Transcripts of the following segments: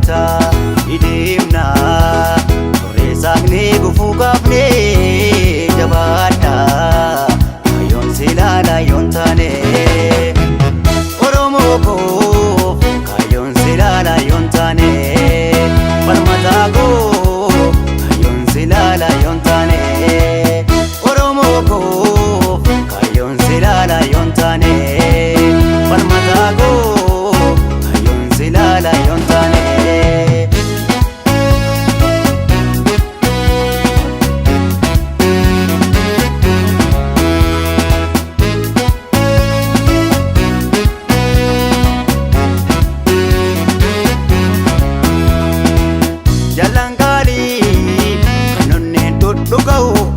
baay'ata idimna Koree saaqnee gufuu qabnee jabaadha Kayoon silaala yoon taane Oromoo koo kayoon silaala yoon taane Falmataa koo kayoon silaala yoon taane Oromoo koo kayoon silaala yoon taane Falmataa koo kayoon silaala yoon taane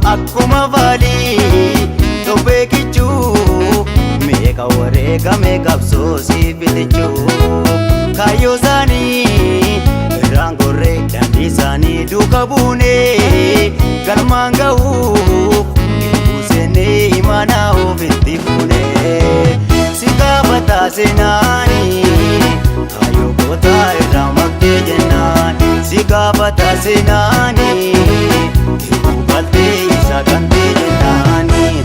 Akkuma valii tophee kichuu meeqa wareegame qabsoo si filichuu Kaayyoo isaanii irraan gorree daandii isaanii duuka buunee galmaan ga'uuf gidduu seennee imaanaa ofitti fuunee si gaafata seenaanii kaayyoo gootaa irraa maqtee jennaan si gaafata seenaanii Saganti jennaani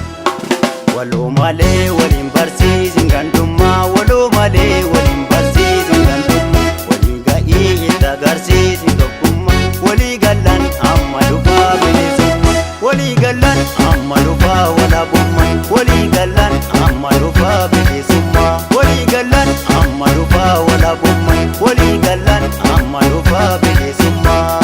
Waloo malee waliin barsiisin gandummaa Waloo malee waliin barsiisin gandummaa Walii ga'ii itti agarsiisin tokkummaa Walii gallan amma dhufaa bilisummaa Walii gallan amma dhufaa walaabummaa Walii gallan amma dhufaa bilisummaa Walii gallan amma dhufaa walaabummaa Walii gallan amma dhufaa bilisummaa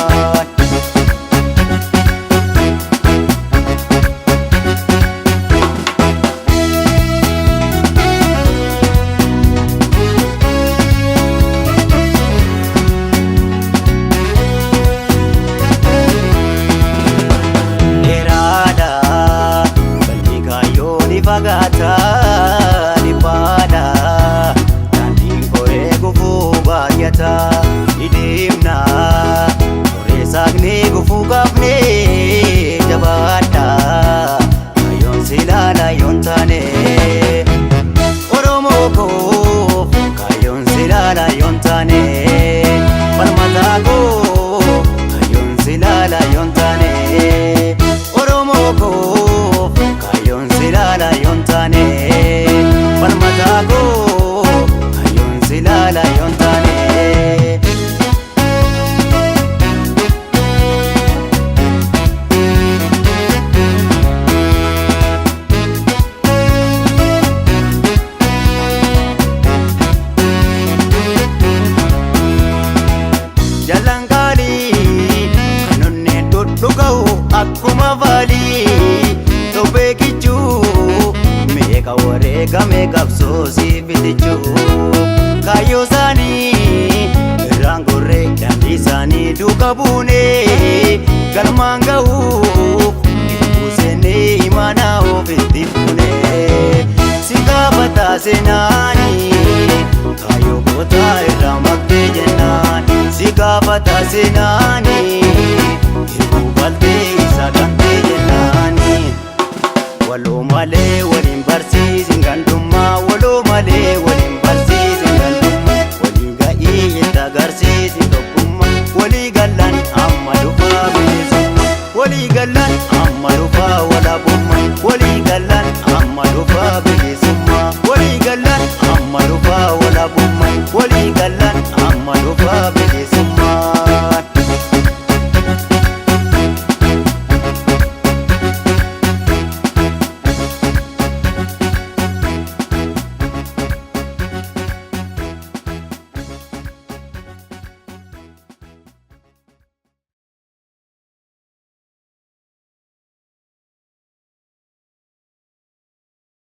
Fagaataa dhibaadha daandiin koree gufuu baay'ata idimna Koree saaqnee gufuu qabnee jabaadha Kayoon silaala yoon taane Oromoo koo kayoon silaala yoon taane Falmataa koo kayoon silaala yoon taane Oromoo koo kayoon silaala yoon taane Falmataa koo kayoon silaala yoon taane Jalangaalii kan onneen dhudhuga'u akkuma valii tophee kichuu meeqa wareegame qabsoo si filichuu Kaayyoo isaanii irraan gorree daandii isaanii duuka buunee galmaan ga'uuf gidduu seennee imaanaa ofitti fuunee si gaafata seenaanii kaayyoo gootaa irraa maqtee jennaan si gaafata seenaanii hir'uu baltee sagantii jennaani Waloo malee